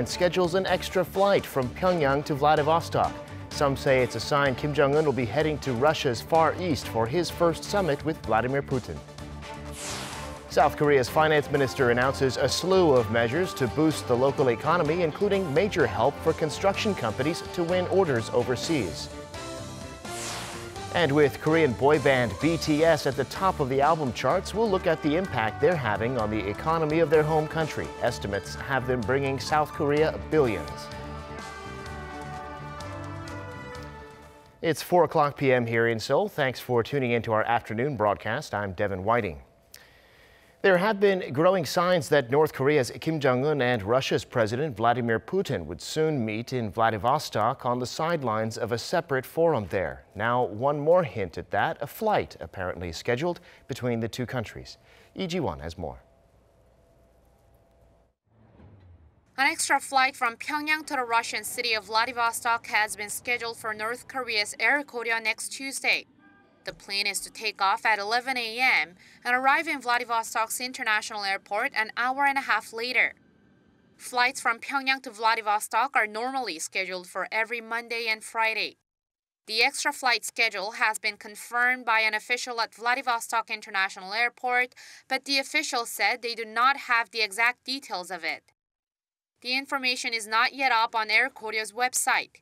Schedules an extra flight from Pyongyang to Vladivostok. Some say it's a sign Kim Jong-un will be heading to Russia's Far East for his first summit with Vladimir Putin. South Korea's finance minister announces a slew of measures to boost the local economy, including major help for construction companies to win orders overseas. And with Korean boy band BTS at the top of the album charts, we'll look at the impact they're having on the economy of their home country. Estimates have them bringing South Korea billions. It's 4 p.m. here in Seoul. Thanks for tuning in to our afternoon broadcast. I'm Devin Whiting. There have been growing signs that North Korea's Kim Jong-un and Russia's President Vladimir Putin would soon meet in Vladivostok on the sidelines of a separate forum there. Now, one more hint at that, a flight apparently scheduled between the two countries. Lee Ji-won has more. An extra flight from Pyongyang to the Russian city of Vladivostok has been scheduled for North Korea's Air Koryo next Tuesday. The plane is to take off at 11 a.m. and arrive in Vladivostok's international airport an hour and a half later. Flights from Pyongyang to Vladivostok are normally scheduled for every Monday and Friday. The extra flight schedule has been confirmed by an official at Vladivostok International Airport, but the official said they do not have the exact details of it. The information is not yet up on Air Koryo's website.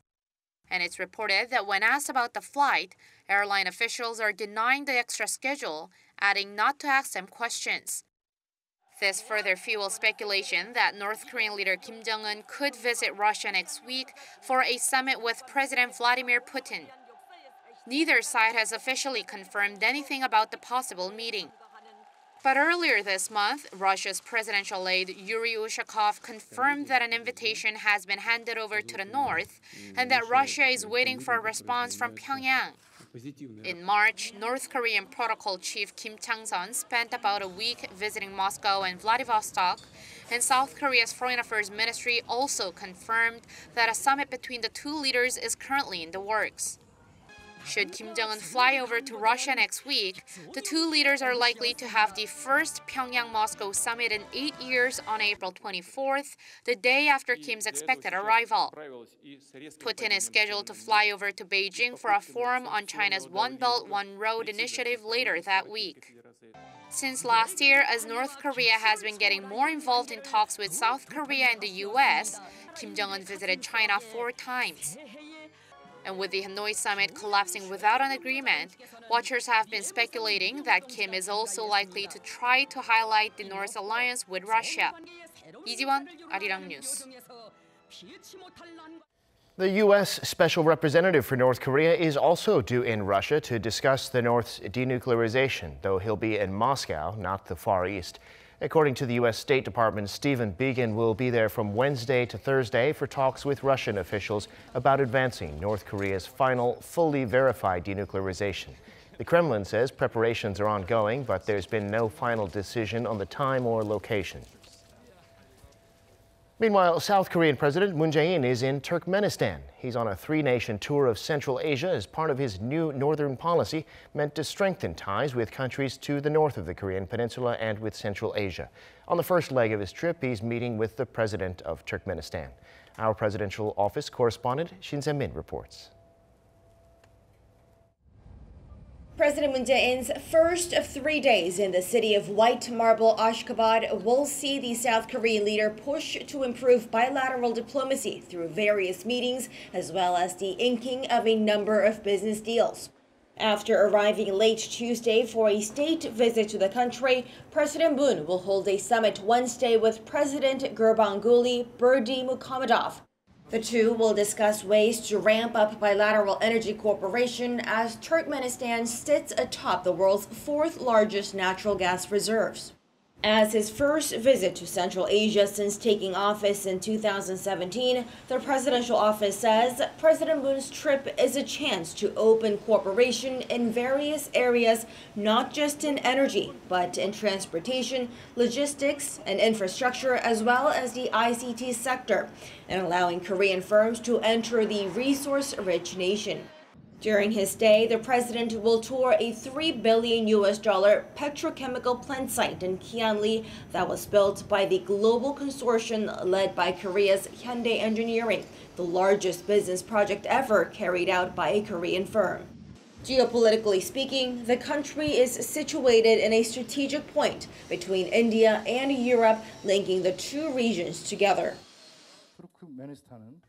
And it's reported that when asked about the flight, airline officials are denying the extra schedule, adding not to ask them questions. This further fuels speculation that North Korean leader Kim Jong-un could visit Russia next week for a summit with President Vladimir Putin. Neither side has officially confirmed anything about the possible meeting. But earlier this month, Russia's presidential aide Yuri Ushakov confirmed that an invitation has been handed over to the north and that Russia is waiting for a response from Pyongyang. In March, North Korean Protocol Chief Kim Chang-sun spent about a week visiting Moscow and Vladivostok, and South Korea's Foreign Affairs Ministry also confirmed that a summit between the two leaders is currently in the works. Should Kim Jong-un fly over to Russia next week, the two leaders are likely to have the first Pyongyang-Moscow summit in 8 years on April 24th, the day after Kim's expected arrival. Putin is scheduled to fly over to Beijing for a forum on China's One Belt, One Road initiative later that week. Since last year, as North Korea has been getting more involved in talks with South Korea and the U.S., Kim Jong-un visited China 4 times. And with the Hanoi summit collapsing without an agreement, watchers have been speculating that Kim is also likely to try to highlight the North's alliance with Russia. Lee Ji-won, Arirang News. The U.S. Special Representative for North Korea is also due in Russia to discuss the North's denuclearization, though he'll be in Moscow, not the Far East. According to the U.S. State Department, Stephen Biegun will be there from Wednesday to Thursday for talks with Russian officials about advancing North Korea's final, fully verified denuclearization. The Kremlin says preparations are ongoing, but there's been no final decision on the time or location. Meanwhile, South Korean President Moon Jae-in is in Turkmenistan. He's on a 3-nation tour of Central Asia as part of his new northern policy meant to strengthen ties with countries to the north of the Korean peninsula and with Central Asia. On the first leg of his trip, he's meeting with the president of Turkmenistan. Our presidential office correspondent Shin Se-min reports. President Moon Jae-in's first of 3 days in the city of white marble Ashgabat will see the South Korean leader push to improve bilateral diplomacy through various meetings, as well as the inking of a number of business deals. After arriving late Tuesday for a state visit to the country, President Moon will hold a summit Wednesday with President Gurbanguly Berdimuhamedov. The two will discuss ways to ramp up bilateral energy cooperation as Turkmenistan sits atop the world's 4th largest natural gas reserves. As his first visit to Central Asia since taking office in 2017, the presidential office says President Moon's trip is a chance to open cooperation in various areas, not just in energy, but in transportation, logistics, and infrastructure, as well as the ICT sector, and allowing Korean firms to enter the resource-rich nation. During his stay, the president will tour a $3 billion petrochemical plant site in Kianli that was built by the global consortium led by Korea's Hyundai Engineering, the largest business project ever carried out by a Korean firm. Geopolitically speaking, the country is situated in a strategic point between India and Europe, linking the two regions together.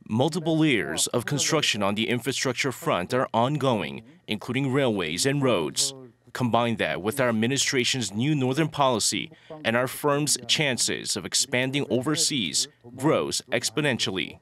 Multiple layers of construction on the infrastructure front are ongoing, including railways and roads. Combine that with our administration's new northern policy, and our firm's chances of expanding overseas grows exponentially.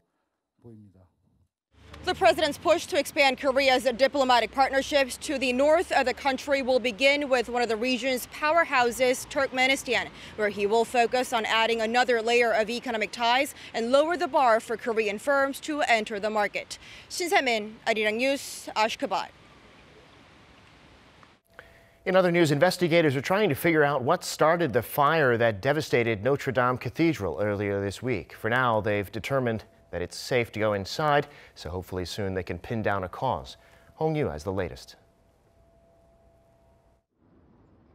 The president's push to expand Korea's diplomatic partnerships to the north of the country will begin with one of the region's powerhouses, Turkmenistan, where he will focus on adding another layer of economic ties and lower the bar for Korean firms to enter the market. Shin Se-min, Arirang News, Ashgabat. In other news, investigators are trying to figure out what started the fire that devastated Notre-Dame Cathedral earlier this week. For now, they've determined that it's safe to go inside, so hopefully soon they can pin down a cause. Hong Yu has the latest.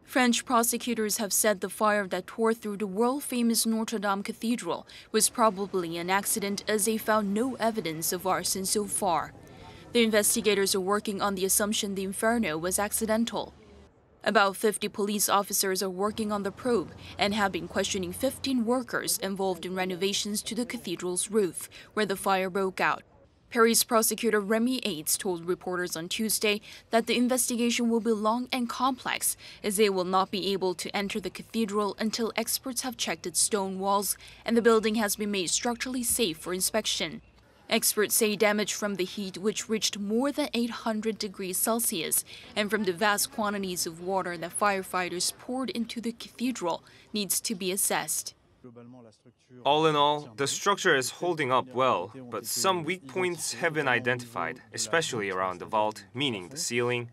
French prosecutors have said the fire that tore through the world-famous Notre-Dame Cathedral was probably an accident, as they found no evidence of arson so far. The investigators are working on the assumption the inferno was accidental. About 50 police officers are working on the probe and have been questioning 15 workers involved in renovations to the cathedral's roof, where the fire broke out. Paris prosecutor Remy Aides told reporters on Tuesday that the investigation will be long and complex, as they will not be able to enter the cathedral until experts have checked its stone walls and the building has been made structurally safe for inspection. Experts say damage from the heat, which reached more than 800 degrees Celsius, and from the vast quantities of water that firefighters poured into the cathedral, needs to be assessed. All in all, the structure is holding up well, but some weak points have been identified, especially around the vault, meaning the ceiling,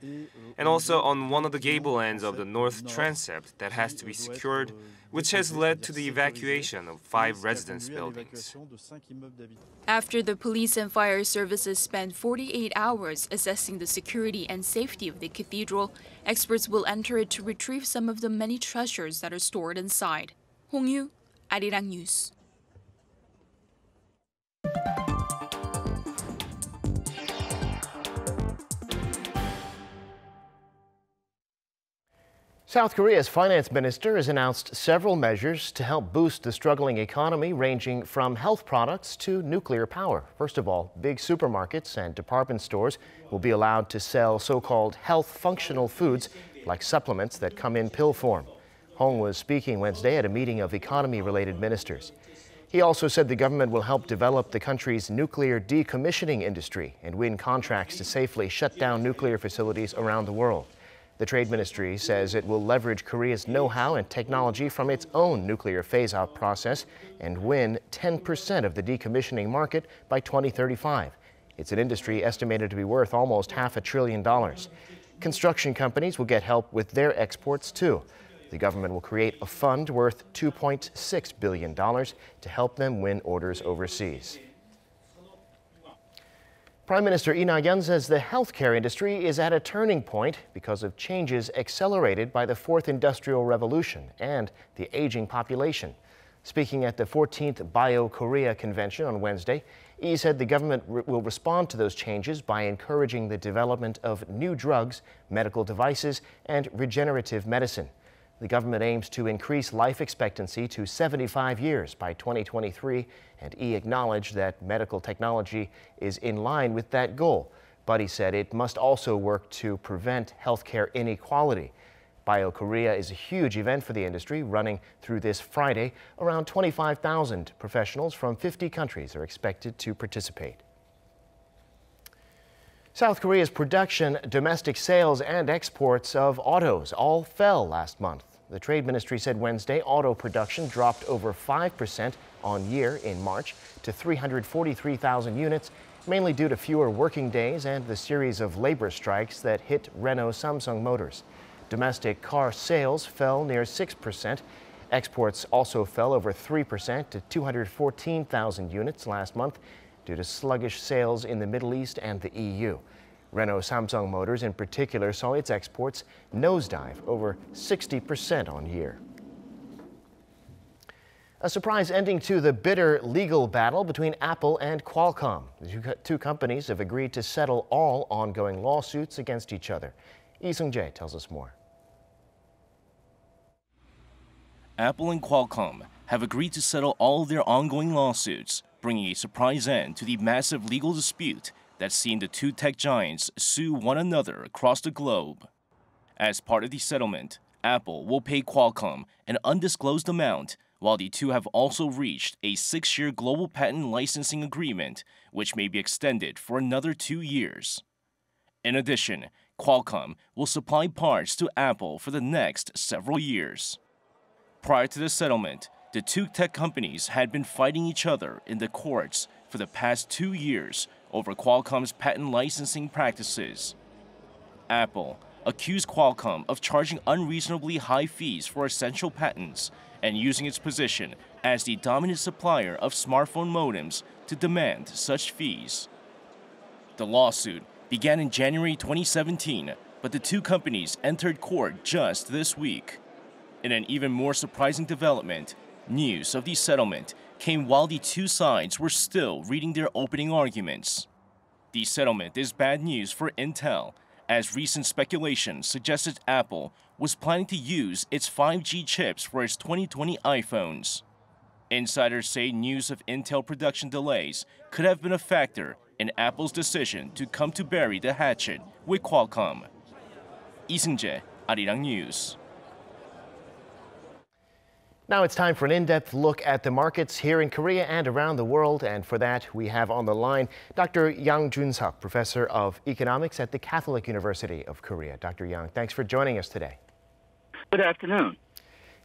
and also on one of the gable ends of the north transept that has to be secured, which has led to the evacuation of 5 residence buildings. After the police and fire services spent 48 hours assessing the security and safety of the cathedral, experts will enter it to retrieve some of the many treasures that are stored inside. Hong Yu, Arirang News. South Korea's finance minister has announced several measures to help boost the struggling economy, ranging from health products to nuclear power. First of all, big supermarkets and department stores will be allowed to sell so-called health functional foods, like supplements that come in pill form. Hong was speaking Wednesday at a meeting of economy-related ministers. He also said the government will help develop the country's nuclear decommissioning industry and win contracts to safely shut down nuclear facilities around the world. The Trade Ministry says it will leverage Korea's know-how and technology from its own nuclear phase-out process and win 10% of the decommissioning market by 2035. It's an industry estimated to be worth almost $500 billion. Construction companies will get help with their exports, too. The government will create a fund worth $2.6 billion to help them win orders overseas. Prime Minister Lee Na-yeon says the healthcare industry is at a turning point because of changes accelerated by the Fourth Industrial Revolution and the aging population. Speaking at the 14th Bio-Korea Convention on Wednesday, Lee said the government will respond to those changes by encouraging the development of new drugs, medical devices, and regenerative medicine. The government aims to increase life expectancy to 75 years by 2023, and Lee acknowledged that medical technology is in line with that goal. But he said it must also work to prevent healthcare inequality. Bio-Korea is a huge event for the industry, running through this Friday. Around 25,000 professionals from 50 countries are expected to participate. South Korea's production, domestic sales, and exports of autos all fell last month. The Trade Ministry said Wednesday auto production dropped over 5% on year in March to 343,000 units, mainly due to fewer working days and the series of labor strikes that hit Renault Samsung Motors. Domestic car sales fell near 6%. Exports also fell over 3% to 214,000 units last month due to sluggish sales in the Middle East and the EU. Renault Samsung Motors in particular saw its exports nosedive over 60% on year. A surprise ending to the bitter legal battle between Apple and Qualcomm. The two companies have agreed to settle all ongoing lawsuits against each other. Lee Sung-jae tells us more. Apple and Qualcomm have agreed to settle all of their ongoing lawsuits, bringing a surprise end to the massive legal dispute that's seen the two tech giants sue one another across the globe. As part of the settlement, Apple will pay Qualcomm an undisclosed amount, while the two have also reached a 6-year global patent licensing agreement, which may be extended for another 2 years. In addition, Qualcomm will supply parts to Apple for the next several years. Prior to the settlement, the two tech companies had been fighting each other in the courts for the past 2 years over Qualcomm's patent licensing practices. Apple accused Qualcomm of charging unreasonably high fees for essential patents and using its position as the dominant supplier of smartphone modems to demand such fees. The lawsuit began in January 2017, but the two companies entered court just this week. In an even more surprising development, news of the settlement came while the two sides were still reading their opening arguments. The settlement is bad news for Intel, as recent speculation suggested Apple was planning to use its 5G chips for its 2020 iPhones. Insiders say news of Intel production delays could have been a factor in Apple's decision to come to bury the hatchet with Qualcomm. Lee Sung-jae, Arirang News. Now it's time for an in-depth look at the markets here in Korea and around the world. And for that, we have on the line Dr. Yang Jun-seok, professor of economics at the Catholic University of Korea. Dr. Yang, thanks for joining us today. Good afternoon.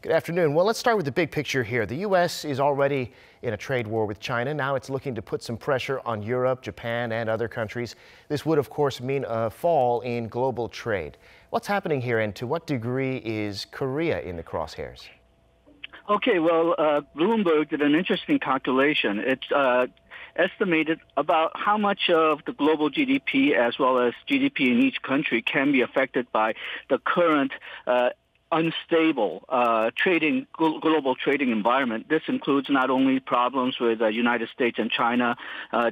Good afternoon. Well, let's start with the big picture here. The U.S. is already in a trade war with China. Now it's looking to put some pressure on Europe, Japan, and other countries. This would, of course, mean a fall in global trade. What's happening here, and to what degree is Korea in the crosshairs? Okay, well, Bloomberg did an interesting calculation. It's estimated about how much of the global GDP as well as GDP in each country can be affected by the current unstable global trading environment. This includes not only problems with the United States and China,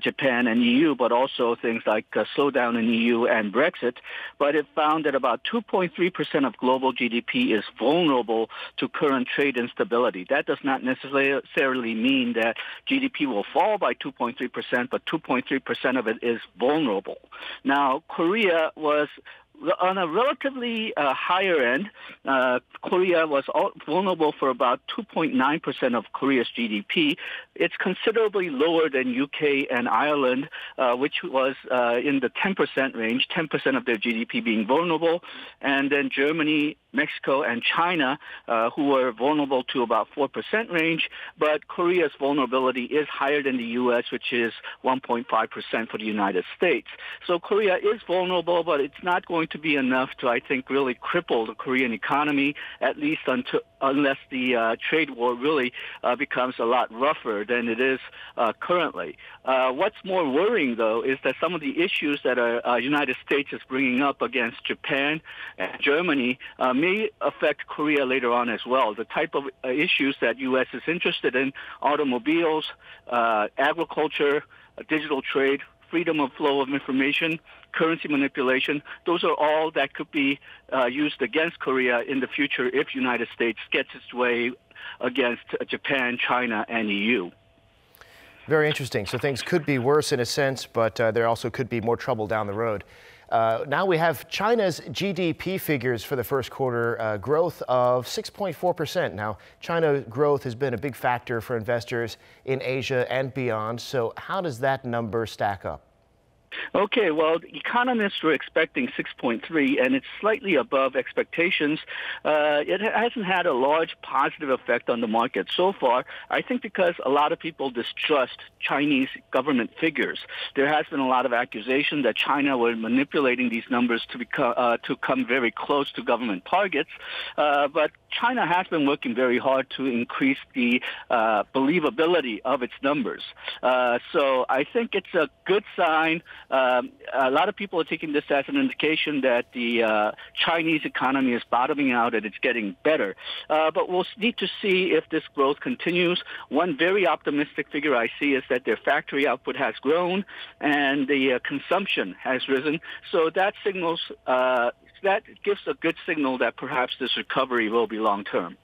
Japan and EU, but also things like slowdown in EU and Brexit. But it found that about 2.3% of global GDP is vulnerable to current trade instability. That does not necessarily mean that GDP will fall by 2.3%, but 2.3% of it is vulnerable. Now, Korea was on a relatively higher end. Korea was vulnerable for about 2.9% of Korea's GDP. It's considerably lower than UK and Ireland, which was in the 10% range, 10% of their GDP being vulnerable, and then Germany, Mexico, and China, who were vulnerable to about 4% range. But Korea's vulnerability is higher than the U.S., which is 1.5% for the United States. So Korea is vulnerable, but it's not going to be enough to, I think, really cripple the Korean economy, at least unless the trade war really becomes a lot rougher than it is currently. What's more worrying, though, is that some of the issues that the United States is bringing up against Japan and Germany may affect Korea later on as well. The type of issues that U.S. is interested in, automobiles, agriculture, digital trade, freedom of flow of information, currency manipulation, those are all that could be used against Korea in the future if United States gets its way against Japan, China, and EU. Very interesting. So things could be worse in a sense, but there also could be more trouble down the road. Now we have China's GDP figures for the first quarter, growth of 6.4%. Now, China growth has been a big factor for investors in Asia and beyond. So how does that number stack up? Okay, well, economists were expecting 6.3, and it's slightly above expectations. It hasn't had a large positive effect on the market so far, I think because a lot of people distrust Chinese government figures. There has been a lot of accusation that China were manipulating these numbers to come very close to government targets, but China has been working very hard to increase the believability of its numbers. So I think it's a good sign. A lot of people are taking this as an indication that the Chinese economy is bottoming out and it's getting better. But we'll need to see if this growth continues. One very optimistic figure I see is that their factory output has grown and the consumption has risen. So that signals that gives a good signal that perhaps this recovery will be long-term.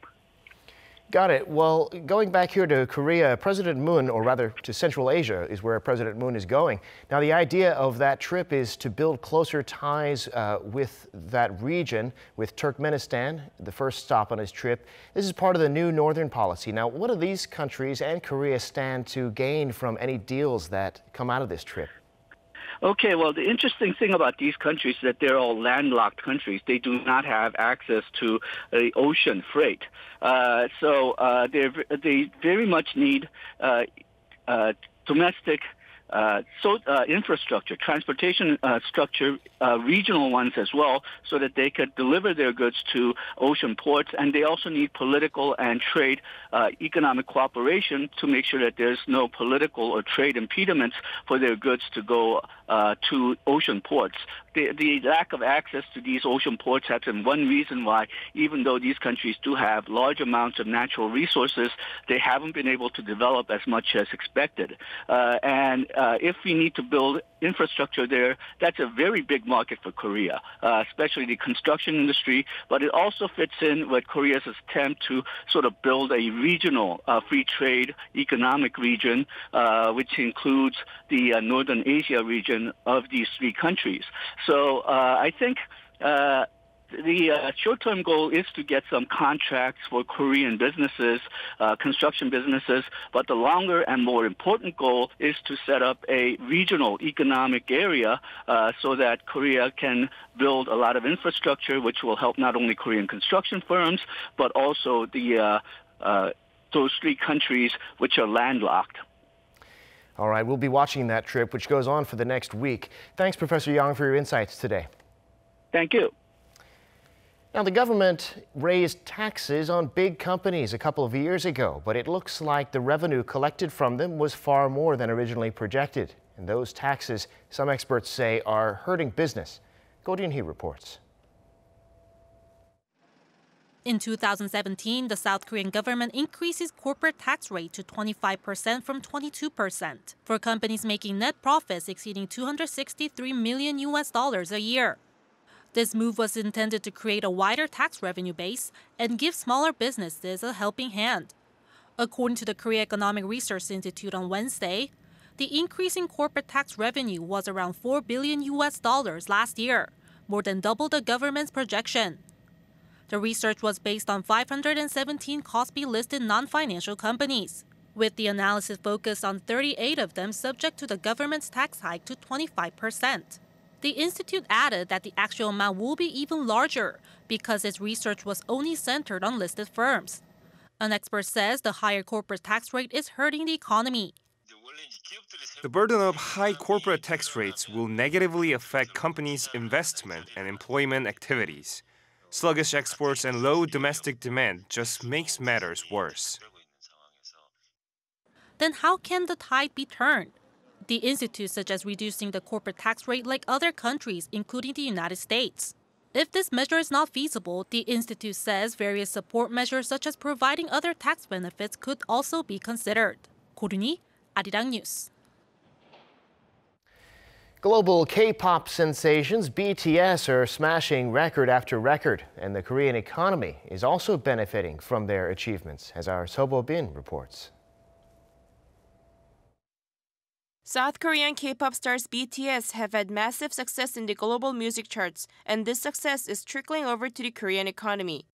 Got it. Well, going back here to Korea, President Moon, or rather to Central Asia, is where President Moon is going. Now, the idea of that trip is to build closer ties with that region, with Turkmenistan, the first stop on his trip. This is part of the new Northern policy. Now, what do these countries and Korea stand to gain from any deals that come out of this trip? Okay, well, the interesting thing about these countries is that they're all landlocked countries. They do not have access to ocean freight. So they very much need domestic infrastructure, transportation structure, regional ones as well, so that they could deliver their goods to ocean ports. And they also need political and trade economic cooperation to make sure that there's no political or trade impediments for their goods to go to ocean ports. The lack of access to these ocean ports has been one reason why, even though these countries do have large amounts of natural resources, they haven't been able to develop as much as expected. And if we need to build infrastructure there, that's a very big market for Korea, especially the construction industry. But it also fits in with Korea's attempt to sort of build a regional free trade economic region, which includes the Northern Asia region of these three countries. So I think the short-term goal is to get some contracts for Korean businesses, construction businesses, but the longer and more important goal is to set up a regional economic area so that Korea can build a lot of infrastructure, which will help not only Korean construction firms, but also the those three countries which are landlocked. All right, we'll be watching that trip, which goes on for the next week. Thanks, Professor Yang, for your insights today. Thank you. Now, the government raised taxes on big companies a couple of years ago, but it looks like the revenue collected from them was far more than originally projected. And those taxes, some experts say, are hurting business. Go Eun-hee reports. In 2017, the South Korean government increased its corporate tax rate to 25% from 22% for companies making net profits exceeding $263 million a year. This move was intended to create a wider tax revenue base and give smaller businesses a helping hand. According to the Korea Economic Research Institute on Wednesday, the increase in corporate tax revenue was around $4 billion last year, more than double the government's projection. The research was based on 517 Kospi-listed non-financial companies, with the analysis focused on 38 of them subject to the government's tax hike to 25%. The institute added that the actual amount will be even larger because its research was only centered on listed firms. An expert says the higher corporate tax rate is hurting the economy. The burden of high corporate tax rates will negatively affect companies' investment and employment activities. Sluggish exports and low domestic demand just makes matters worse. Then how can the tide be turned? The institute suggests reducing the corporate tax rate like other countries, including the United States. If this measure is not feasible, the institute says various support measures such as providing other tax benefits could also be considered. Koryo, Arirang News. Global K-pop sensations BTS are smashing record after record, and the Korean economy is also benefiting from their achievements, as our Sobo Bin reports. South Korean K-pop stars BTS have had massive success in the global music charts, and this success is trickling over to the Korean economy.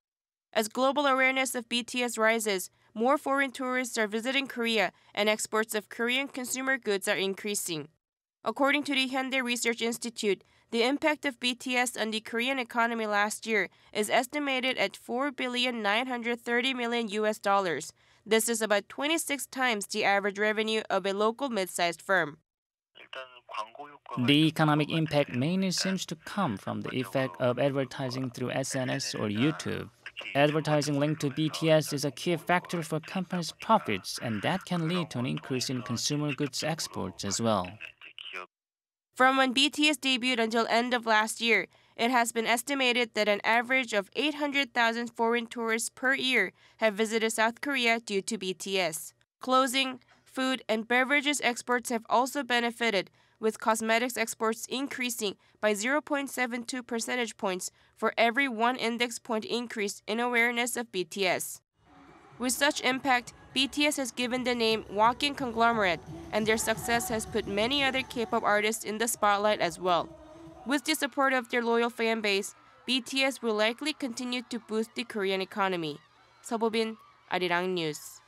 As global awareness of BTS rises, more foreign tourists are visiting Korea, and exports of Korean consumer goods are increasing. According to the Hyundai Research Institute, the impact of BTS on the Korean economy last year is estimated at $4.93 billion. This is about 26 times the average revenue of a local mid-sized firm. The economic impact mainly seems to come from the effect of advertising through SNS or YouTube. Advertising linked to BTS is a key factor for companies' profits, and that can lead to an increase in consumer goods exports as well. From when BTS debuted until end of last year, it has been estimated that an average of 800,000 foreign tourists per year have visited South Korea due to BTS. Clothing, food, and beverages exports have also benefited, with cosmetics exports increasing by 0.72 percentage points for every 1 index point increase in awareness of BTS. With such impact, BTS has given the name walking conglomerate, and their success has put many other K-pop artists in the spotlight as well. With the support of their loyal fan base, BTS will likely continue to boost the Korean economy. 서보빈, Arirang News.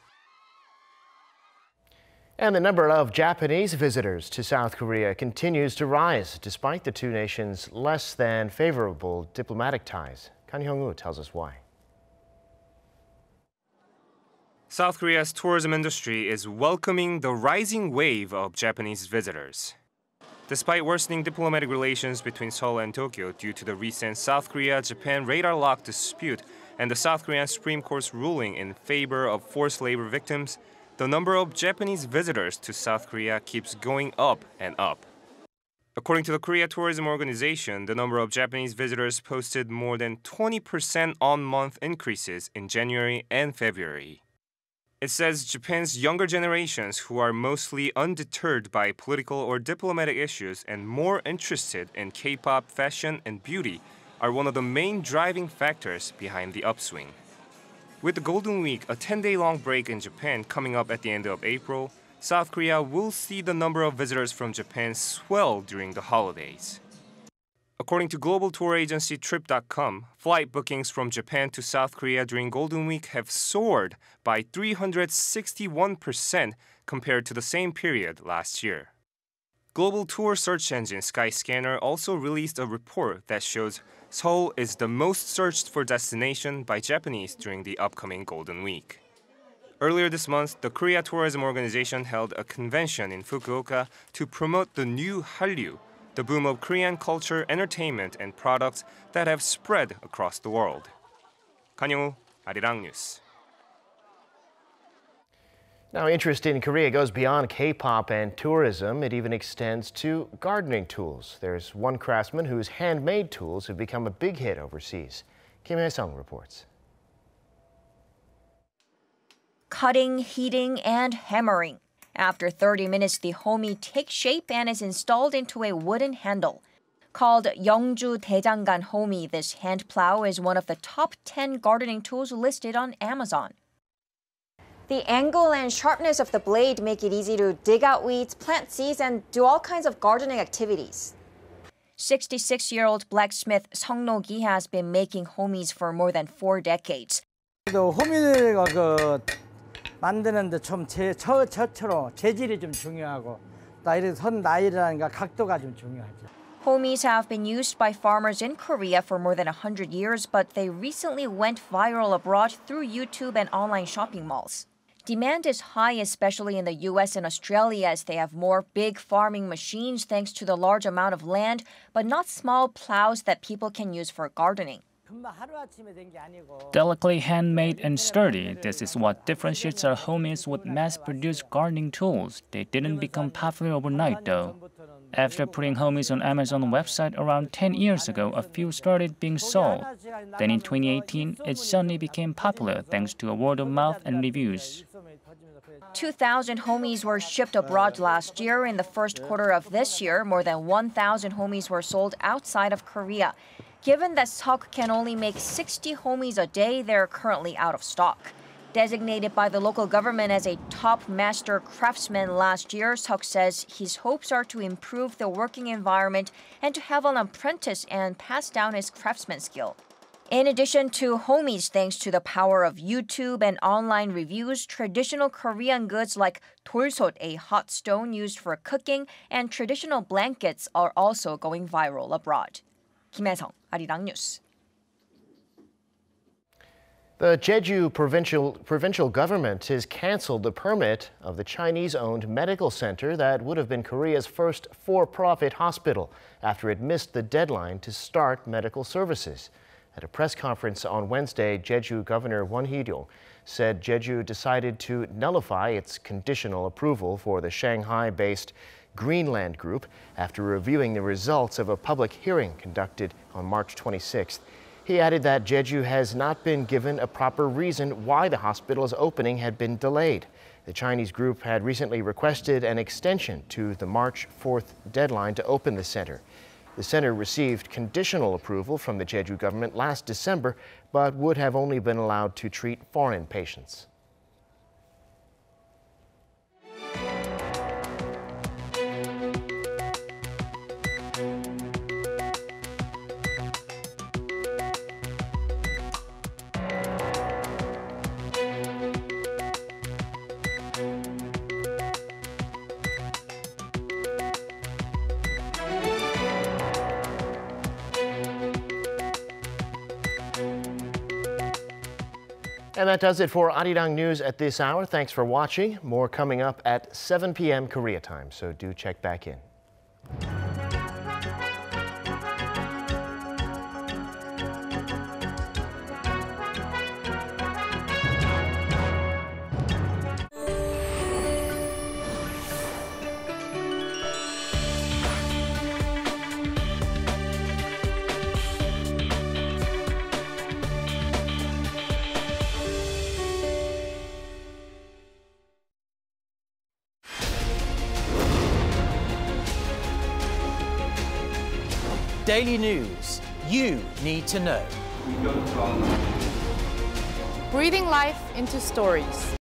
And the number of Japanese visitors to South Korea continues to rise, despite the two nations' less than favorable diplomatic ties. Kan Hyung-woo tells us why. South Korea's tourism industry is welcoming the rising wave of Japanese visitors. Despite worsening diplomatic relations between Seoul and Tokyo due to the recent South Korea-Japan radar lock dispute and the South Korean Supreme Court's ruling in favor of forced labor victims, the number of Japanese visitors to South Korea keeps going up and up. According to the Korea Tourism Organization, the number of Japanese visitors posted more than 20% on-month increases in January and February. It says Japan's younger generations, who are mostly undeterred by political or diplomatic issues and more interested in K-pop, fashion, and beauty, are one of the main driving factors behind the upswing. With the Golden Week, a 10-day-long break in Japan coming up at the end of April, South Korea will see the number of visitors from Japan swell during the holidays. According to global tour agency Trip.com, flight bookings from Japan to South Korea during Golden Week have soared by 361% compared to the same period last year. Global tour search engine Skyscanner also released a report that shows Seoul is the most searched for destination by Japanese during the upcoming Golden Week. Earlier this month, the Korea Tourism Organization held a convention in Fukuoka to promote the new Hallyu, the boom of Korean culture, entertainment, and products that have spread across the world. Kan Hyung-woo, Arirang News. Now, interest in Korea goes beyond K-pop and tourism. It even extends to gardening tools. There's one craftsman whose handmade tools have become a big hit overseas. Kim Hae-sung reports. Cutting, heating, and hammering. After 30 minutes, the homie takes shape and is installed into a wooden handle. Called Yeongju 대장간 homie, this hand plow is one of the top 10 gardening tools listed on Amazon. The angle and sharpness of the blade make it easy to dig out weeds, plant seeds, and do all kinds of gardening activities. 66-year-old blacksmith Song No-gi has been making homies for more than 4 decades. 호미를 만드는데 좀 저처럼 재질이 좀 중요하고 나이를 선 나이라든가 각도가 좀 중요하죠. Homies have been used by farmers in Korea for more than 100 years, but they recently went viral abroad through YouTube and online shopping malls. Demand is high, especially in the US and Australia, as they have more big farming machines thanks to the large amount of land, but not small plows that people can use for gardening. Delicately handmade and sturdy, this is what differentiates our homies with mass-produced gardening tools. They didn't become popular overnight, though. After putting homies on Amazon website around 10 years ago, a few started being sold. Then in 2018, it suddenly became popular thanks to a word of mouth and reviews. 2,000 homies were shipped abroad last year. In the first quarter of this year, more than 1,000 homies were sold outside of Korea. Given that Seok can only make 60 homies a day, they're currently out of stock. Designated by the local government as a top master craftsman last year, Seok says his hopes are to improve the working environment and to have an apprentice and pass down his craftsman skill. In addition to homies, thanks to the power of YouTube and online reviews, traditional Korean goods like dolsot, a hot stone used for cooking, and traditional blankets are also going viral abroad. Kim Hae-sung, Arirang News. The Jeju provincial government has canceled the permit of the Chinese-owned medical center that would have been Korea's first for-profit hospital after it missed the deadline to start medical services. At a press conference on Wednesday, Jeju Governor Won Hee-ryong said Jeju decided to nullify its conditional approval for the Shanghai-based Greenland Group after reviewing the results of a public hearing conducted on March 26th. He added that Jeju has not been given a proper reason why the hospital's opening had been delayed. The Chinese group had recently requested an extension to the March 4th deadline to open the center. The center received conditional approval from the Jeju government last December, but would have only been allowed to treat foreign patients. And that does it for Arirang News at this hour. Thanks for watching. More coming up at 7 p.m. Korea time, so do check back in. Daily news you need to know. Breathing life into stories.